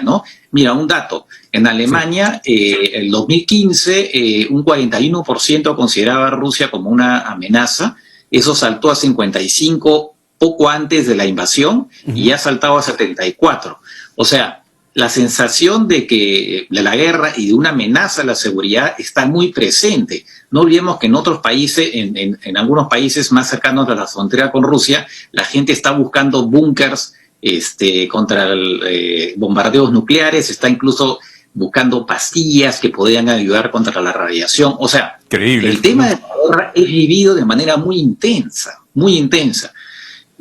¿no? Mira, un dato. En Alemania, el 2015, un 41% consideraba a Rusia como una amenaza. Eso saltó a 55 poco antes de la invasión y ya ha saltado a 74. O sea, la sensación de la guerra y de una amenaza a la seguridad está muy presente. No olvidemos que en otros países, en algunos países más cercanos a la frontera con Rusia, la gente está buscando búnkers contra bombardeos nucleares, está incluso buscando pastillas que podrían ayudar contra la radiación. O sea, increíble. El tema de la guerra es vivido de manera muy intensa, muy intensa.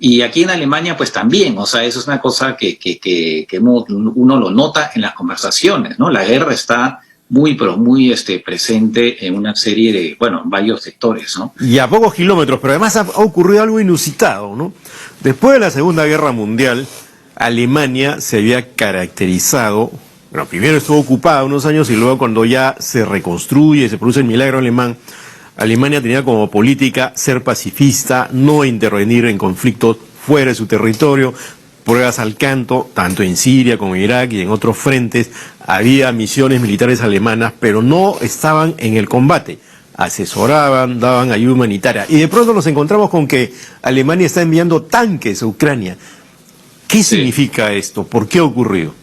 Y aquí en Alemania, pues también, o sea, eso es una cosa que uno lo nota en las conversaciones, ¿no? La guerra está muy, pero muy presente en una serie de, bueno, varios sectores, ¿no? Y a pocos kilómetros, pero además ha ocurrido algo inusitado, ¿no? Después de la Segunda Guerra Mundial, Alemania se había caracterizado, bueno, primero estuvo ocupada unos años y luego cuando ya se reconstruye, se produce el milagro alemán, Alemania tenía como política ser pacifista, no intervenir en conflictos fuera de su territorio, pruebas al canto, tanto en Siria como en Irak y en otros frentes, había misiones militares alemanas, pero no estaban en el combate, asesoraban, daban ayuda humanitaria. Y de pronto nos encontramos con que Alemania está enviando tanques a Ucrania. ¿Qué significa esto? ¿Por qué ha ocurrido?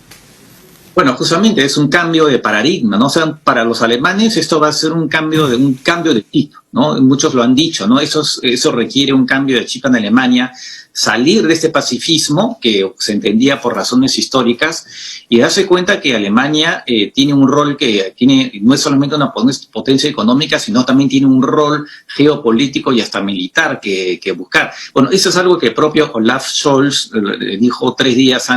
Bueno, justamente es un cambio de paradigma, ¿no? O sea, para los alemanes esto va a ser un cambio de chip, ¿no? Muchos lo han dicho, ¿no? Eso requiere un cambio de chip en Alemania, salir de este pacifismo que se entendía por razones históricas y darse cuenta que Alemania tiene un rol no es solamente una potencia económica, sino también tiene un rol geopolítico y hasta militar que buscar. Bueno, eso es algo que el propio Olaf Scholz dijo 3 días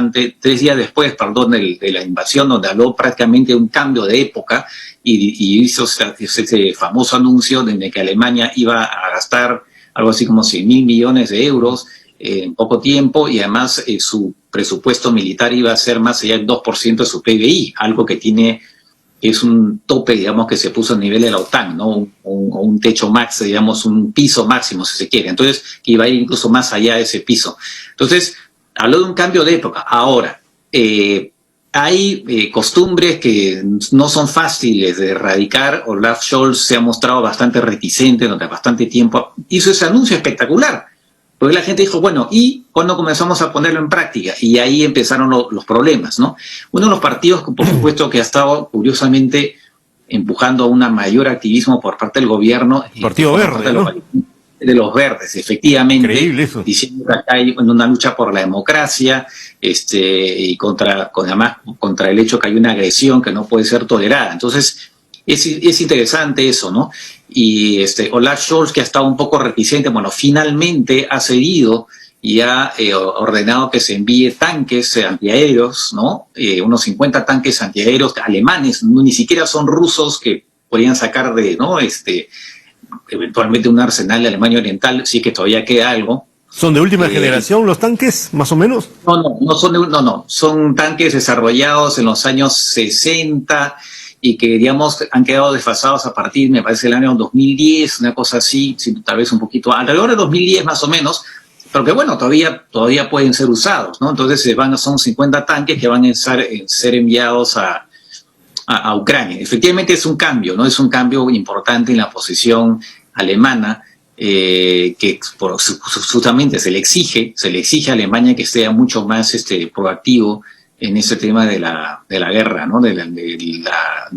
después, de la invasión, donde habló prácticamente de un cambio de época y hizo ese famoso anuncio de que Alemania iba a gastar algo así como 100.000 millones de euros en poco tiempo y además su presupuesto militar iba a ser más allá del 2% de su PBI, algo que es un tope, digamos, que se puso a nivel de la OTAN, ¿no? Un techo máximo, digamos, un piso máximo, si se quiere. Entonces, que iba a ir incluso más allá de ese piso. Entonces, habló de un cambio de época. Ahora, hay costumbres que no son fáciles de erradicar. Olaf Scholz se ha mostrado bastante reticente durante bastante tiempo. Hizo ese anuncio espectacular. Porque la gente dijo, bueno, ¿y cuándo comenzamos a ponerlo en práctica? Y ahí empezaron los problemas, ¿no? Uno de los partidos, por supuesto, que ha estado curiosamente empujando a un mayor activismo por parte del gobierno. Partido Verde, ¿no? De los verdes, efectivamente. Increíble eso. Diciendo que acá hay una lucha por la democracia y además contra el hecho que hay una agresión que no puede ser tolerada. Entonces, es interesante eso, ¿no? Y Olaf Scholz, que ha estado un poco reticente, bueno, finalmente ha cedido y ha ordenado que se envíe tanques antiaéreos, ¿no? Unos 50 tanques antiaéreos alemanes, ni siquiera son rusos que podrían sacar ¿no? Eventualmente un arsenal de Alemania Oriental, sí que todavía queda algo. ¿Son de última generación los tanques, más o menos? No, son tanques desarrollados en los años 60 y que, digamos, han quedado desfasados a partir, me parece, del año 2010, una cosa así, tal vez un poquito, alrededor de 2010 más o menos, pero que, bueno, todavía pueden ser usados, ¿no? Entonces son 50 tanques que van a ser enviados a Ucrania. Efectivamente es un cambio, ¿no? Es un cambio importante en la posición alemana, que justamente se le exige a Alemania que sea mucho más proactivo en ese tema de la guerra, ¿no? de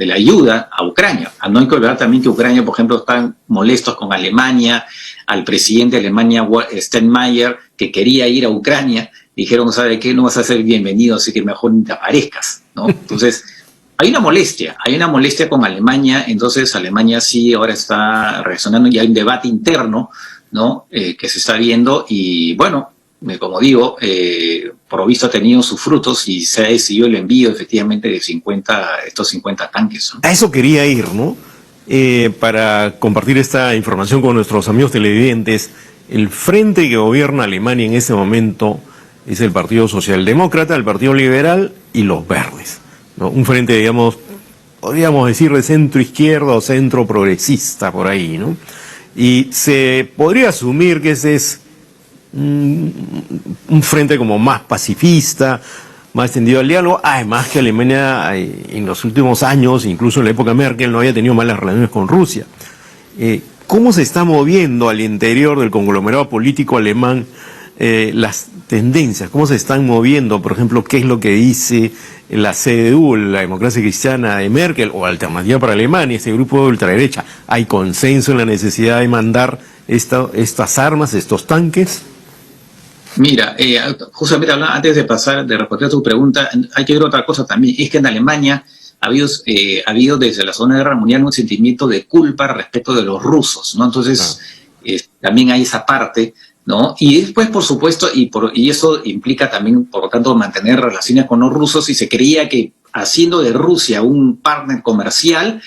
la ayuda a Ucrania. No hay que olvidar también que Ucrania, por ejemplo, están molestos con Alemania, al presidente de Alemania, Steinmeier, que quería ir a Ucrania, dijeron, ¿sabe qué? No vas a ser bienvenido, así que mejor ni te aparezcas, ¿no? Entonces, hay una molestia con Alemania, entonces Alemania sí ahora está reaccionando y hay un debate interno, ¿no? Que se está viendo y, bueno, como digo, por lo visto ha tenido sus frutos y se ha decidido el envío efectivamente de estos 50 tanques, ¿no? A eso quería ir, ¿no? Para compartir esta información con nuestros amigos televidentes. El frente que gobierna Alemania en este momento es el Partido Socialdemócrata, el Partido Liberal y los Verdes, ¿no? Un frente, digamos, podríamos decir de centro izquierda o centro progresista por ahí, ¿no? Y se podría asumir que ese es un frente como más pacifista, más tendido al diálogo, además que Alemania en los últimos años, incluso en la época Merkel, no había tenido malas relaciones con Rusia. ¿Cómo se está moviendo al interior del conglomerado político alemán las tendencias? ¿Cómo se están moviendo? Por ejemplo, ¿qué es lo que dice la CDU, la democracia cristiana de Merkel, o Alternativa para Alemania, este grupo de ultraderecha? ¿Hay consenso en la necesidad de mandar estas armas, estos tanques? Mira, justamente antes de pasar, de responder a tu pregunta, hay que ver otra cosa también. Es que en Alemania ha habido desde la Segunda Guerra Mundial un sentimiento de culpa respecto de los rusos, ¿no? Entonces, también hay esa parte, ¿no? Y después, por supuesto, y eso implica también, por lo tanto, mantener relaciones con los rusos, y se creía que haciendo de Rusia un partner comercial,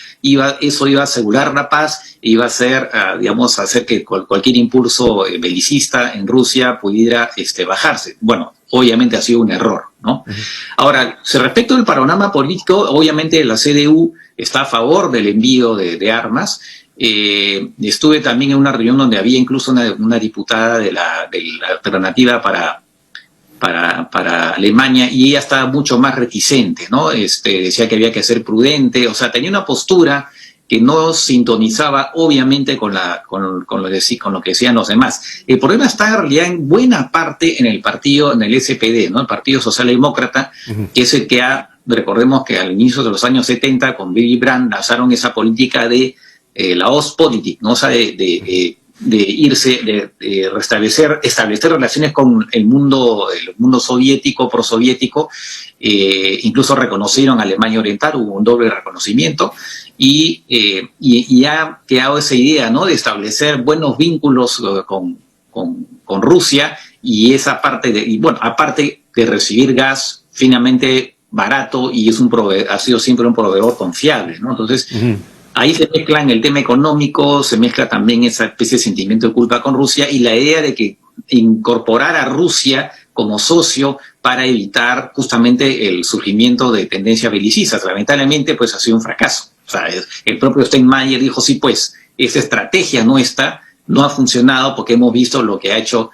eso iba a asegurar la paz, iba a hacer, digamos, hacer que cualquier impulso belicista en Rusia pudiera bajarse. Bueno, obviamente ha sido un error, ¿no? Ahora, respecto al panorama político, obviamente la CDU está a favor del envío de armas. Estuve también en una reunión donde había incluso una diputada de la Alternativa para Alemania, y ella estaba mucho más reticente, ¿no? Decía que había que ser prudente, o sea, tenía una postura que no sintonizaba obviamente con lo que decían los demás. El problema está en realidad en buena parte en el SPD, ¿no? El Partido Socialdemócrata, que es el que recordemos que al inicio de los años 70 con Willy Brandt lanzaron esa política de la Ostpolitik, ¿no? O sea, de establecer relaciones con el mundo soviético, prosoviético. Incluso reconocieron a Alemania Oriental, hubo un doble reconocimiento, y ha quedado esa idea, ¿no? De establecer buenos vínculos con Rusia, y esa parte aparte de recibir gas finamente barato, y ha sido siempre un proveedor confiable, ¿no? Entonces, ahí se mezcla en el tema económico, se mezcla también esa especie de sentimiento de culpa con Rusia, y la idea de que incorporar a Rusia como socio para evitar justamente el surgimiento de tendencias belicistas. Lamentablemente, pues ha sido un fracaso. O sea, el propio Steinmeier dijo, sí, pues, esa estrategia nuestra no ha funcionado porque hemos visto lo que ha hecho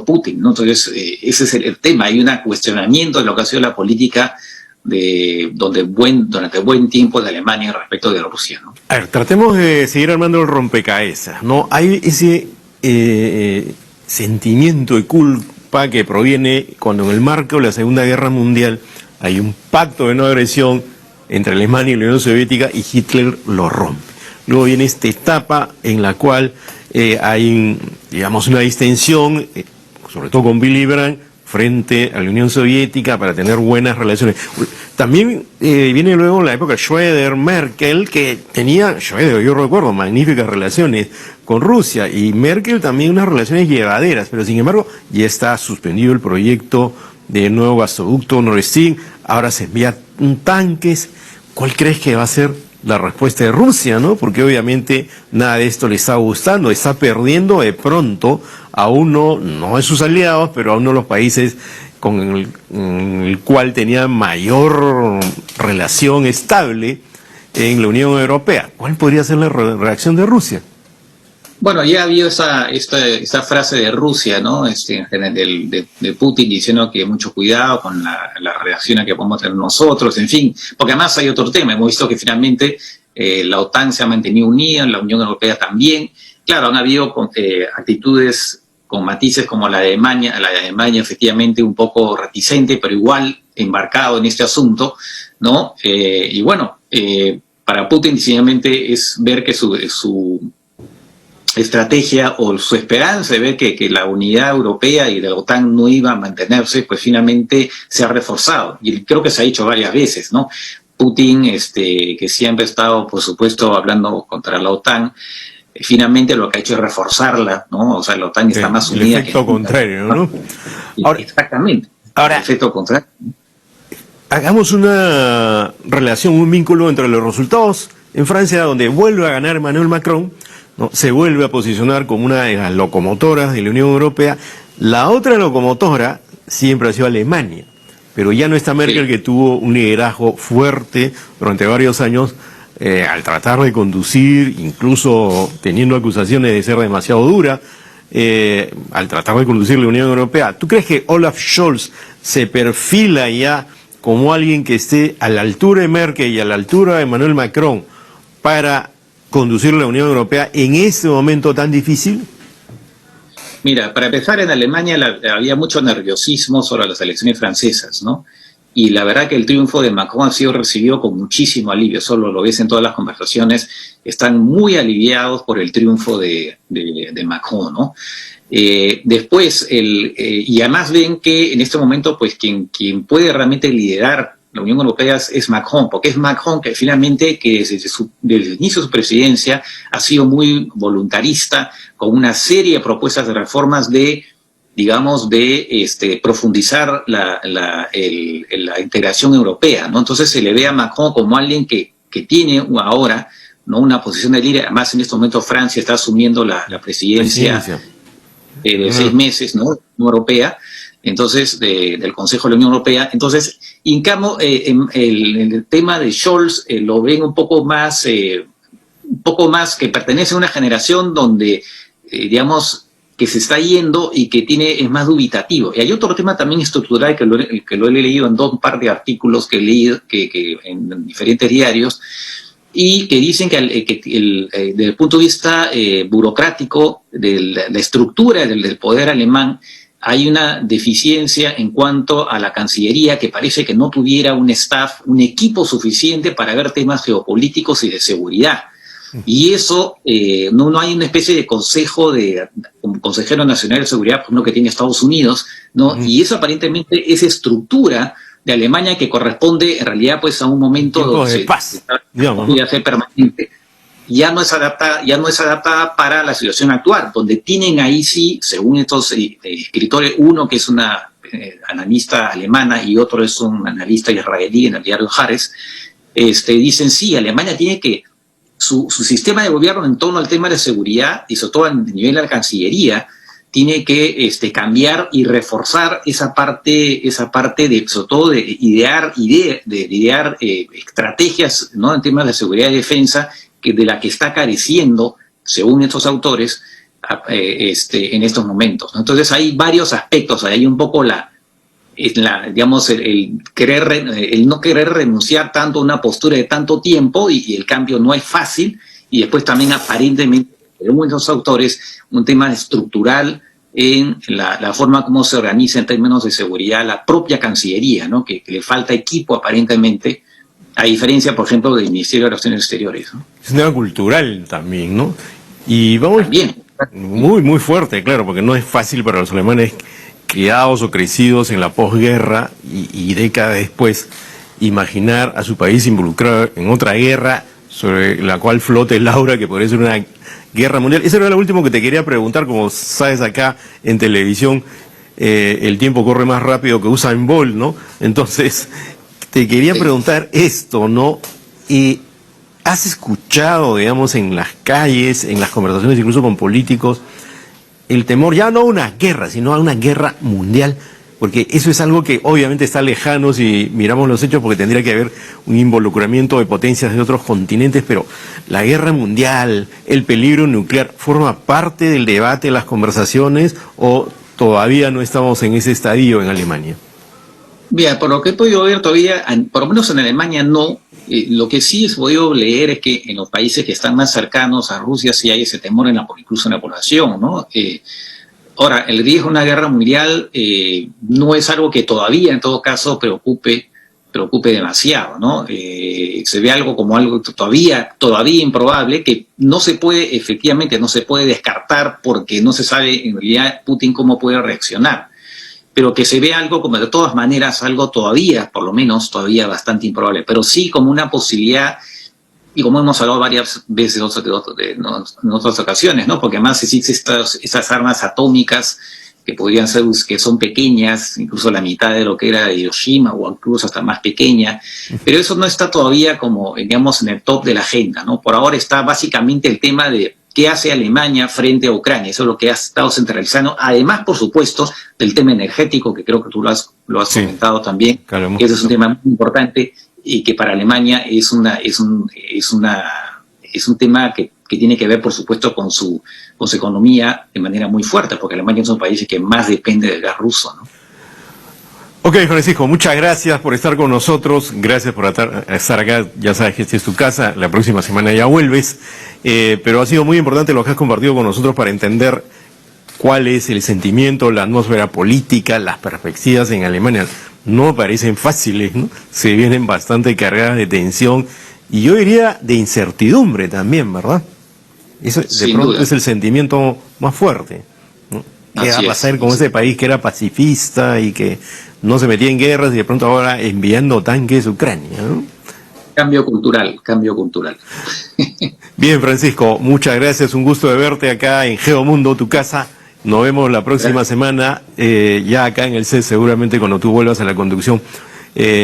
Putin, ¿no? Entonces, ese es el tema. Hay un cuestionamiento de lo que ha sido la política durante buen tiempo de Alemania respecto de Rusia, ¿no? A ver, tratemos de seguir armando el rompecabezas, ¿no? Hay ese sentimiento de culpa que proviene cuando en el marco de la Segunda Guerra Mundial hay un pacto de no agresión entre Alemania y la Unión Soviética, y Hitler lo rompe. Luego viene esta etapa en la cual hay, digamos, una distensión, sobre todo con Willy Brandt, frente a la Unión Soviética, para tener buenas relaciones. También viene luego la época Schroeder-Merkel, que tenía, yo recuerdo, magníficas relaciones con Rusia, y Merkel también unas relaciones llevaderas, pero sin embargo ya está suspendido el proyecto del nuevo gasoducto Nord Stream, ahora se envían tanques. ¿Cuál crees que va a ser la respuesta de Rusia, ¿no? Porque obviamente nada de esto le está gustando, está perdiendo de pronto a uno, no de sus aliados, pero a uno de los países con el cual tenía mayor relación estable en la Unión Europea. ¿Cuál podría ser la reacción de Rusia? Bueno, ya ha habido esa frase de Rusia, ¿no? De Putin diciendo que mucho cuidado con la reacción que podemos tener nosotros, en fin, porque además hay otro tema. Hemos visto que finalmente la OTAN se ha mantenido unida, la Unión Europea también. Claro, han habido actitudes con matices como la de Alemania efectivamente un poco reticente, pero igual embarcado en este asunto, ¿no? Y bueno, para Putin sencillamente es ver que su estrategia o su esperanza de ver que la unidad europea y de la OTAN no iba a mantenerse, pues finalmente se ha reforzado. Y creo que se ha hecho varias veces, ¿no? Putin, que siempre ha estado, por supuesto, hablando contra la OTAN, finalmente lo que ha hecho es reforzarla, ¿no? O sea, la OTAN está más unida. El efecto contrario, ¿no? Ahora, exactamente. Ahora, el efecto contrario. Hagamos una relación, un vínculo entre los resultados en Francia, donde vuelve a ganar Emmanuel Macron, ¿no? Se vuelve a posicionar como una de las locomotoras de la Unión Europea. La otra locomotora siempre ha sido Alemania, pero ya no está Merkel, que tuvo un liderazgo fuerte durante varios años al tratar de conducir, incluso teniendo acusaciones de ser demasiado dura, al tratar de conducir la Unión Europea. ¿Tú crees que Olaf Scholz se perfila ya como alguien que esté a la altura de Merkel y a la altura de Emmanuel Macron para conducir la Unión Europea en este momento tan difícil? Mira, para empezar, en Alemania había mucho nerviosismo sobre las elecciones francesas, ¿no? Y la verdad que el triunfo de Macron ha sido recibido con muchísimo alivio, solo lo ves en todas las conversaciones, están muy aliviados por el triunfo de Macron, ¿no? Después, y además ven que en este momento, pues quien puede realmente liderar la Unión Europea es Macron, porque es Macron que finalmente, que desde el inicio de su presidencia ha sido muy voluntarista, con una serie de propuestas de reformas digamos, de profundizar la integración europea, ¿no? Entonces se le ve a Macron como alguien que tiene ahora, ¿no?, una posición de líder. Además, en este momento Francia está asumiendo la presidencia de 6 meses, ¿no?, Europea, entonces, del Consejo de la Unión Europea. Entonces, en cambio, en el tema de Scholz lo ven un poco más que pertenece a una generación donde, digamos, que se está yendo y que es más dubitativo. Y hay otro tema también estructural que lo he leído en un par de artículos que he leído que en diferentes diarios, y que dicen que desde el punto de vista burocrático de la estructura del poder alemán, hay una deficiencia en cuanto a la Cancillería, que parece que no tuviera un staff, un equipo suficiente para ver temas geopolíticos y de seguridad. Y eso, no hay una especie de consejero nacional de seguridad, por ejemplo, que tiene Estados Unidos, ¿no? Y eso aparentemente es estructura de Alemania que corresponde en realidad pues a un momento donde podría ser permanente. Ya no es adaptada para la situación actual, donde tienen ahí sí, según estos escritores, uno que es una analista alemana y otro es un analista israelí en el diario Haaretz, dicen sí, Alemania tiene que su sistema de gobierno en torno al tema de seguridad, y sobre todo a nivel de la Cancillería, tiene que cambiar y reforzar esa parte de, sobre todo, de idear estrategias, ¿no?, en temas de seguridad y defensa, de la que está careciendo, según estos autores, en estos momentos, ¿no? Entonces hay varios aspectos, hay un poco digamos, el no querer renunciar tanto a una postura de tanto tiempo, y el cambio no es fácil, y después también aparentemente, según estos autores, un tema estructural en la forma como se organiza en términos de seguridad la propia Cancillería, ¿no?, que le falta equipo aparentemente, a diferencia, por ejemplo, del Ministerio de Relaciones Exteriores, ¿no? Es un tema cultural también, ¿no? Y vamos, también, muy, muy fuerte, claro, porque no es fácil para los alemanes criados o crecidos en la posguerra y décadas después imaginar a su país involucrado en otra guerra sobre la cual flote el aura que podría ser una guerra mundial. Eso era lo último que te quería preguntar. Como sabes, acá en televisión el tiempo corre más rápido que Usain Bolt, ¿no? Entonces, te quería preguntar esto, ¿no? ¿Has escuchado, digamos, en las calles, en las conversaciones incluso con políticos, el temor ya no a una guerra, sino a una guerra mundial? Porque eso es algo que obviamente está lejano si miramos los hechos, porque tendría que haber un involucramiento de potencias de otros continentes, pero la guerra mundial, el peligro nuclear, ¿forma parte del debate, de las conversaciones, o todavía no estamos en ese estadio en Alemania? Mira, por lo que he podido ver todavía, por lo menos en Alemania no. Lo que sí he podido leer es que en los países que están más cercanos a Rusia sí hay ese temor incluso en la población, ¿no? Ahora, el riesgo de una guerra mundial no es algo que todavía, en todo caso, preocupe demasiado, ¿no? Se ve algo como algo todavía improbable, que efectivamente no se puede descartar, porque no se sabe en realidad Putin cómo puede reaccionar, pero que se ve algo como de todas maneras, algo todavía, por lo menos todavía bastante improbable, pero sí como una posibilidad, y como hemos hablado varias veces en otras ocasiones, ¿no? Porque además existen estas armas atómicas que podrían ser, que son pequeñas, incluso la mitad de lo que era Hiroshima, o incluso hasta más pequeña, pero eso no está todavía como, digamos, en el top de la agenda, ¿no? Por ahora está básicamente el tema de qué hace Alemania frente a Ucrania. Eso es lo que ha estado centralizando, además, por supuesto, del tema energético, que creo que tú lo has comentado también, claro, que ese es un tema muy importante, y que para Alemania es un tema que que tiene que ver, por supuesto, con su economía de manera muy fuerte, porque Alemania es un país que más depende del gas ruso, ¿no? Ok, Francisco, muchas gracias por estar con nosotros, gracias por estar acá, ya sabes que esta es tu casa, la próxima semana ya vuelves, pero ha sido muy importante lo que has compartido con nosotros para entender cuál es el sentimiento, la atmósfera política, las perspectivas en Alemania. No parecen fáciles, ¿no? Se vienen bastante cargadas de tensión y yo diría de incertidumbre también, ¿verdad? Eso de Sin pronto duda. es el sentimiento más fuerte, ¿no? ¿Qué va a Así pasar es. con ese país que era pacifista y que no se metía en guerras y de pronto ahora enviando tanques a Ucrania, ¿no? Cambio cultural, cambio cultural. Bien, Francisco, muchas gracias, un gusto de verte acá en Geomundo, tu casa. Nos vemos la próxima semana, ya acá en el CES, seguramente cuando tú vuelvas a la conducción.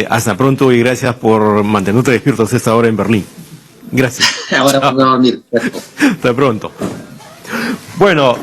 Hasta pronto y gracias por mantenerte despierto hasta esta hora en Berlín. Gracias. Ahora Chao. puedo dormir. Hasta pronto. Bueno,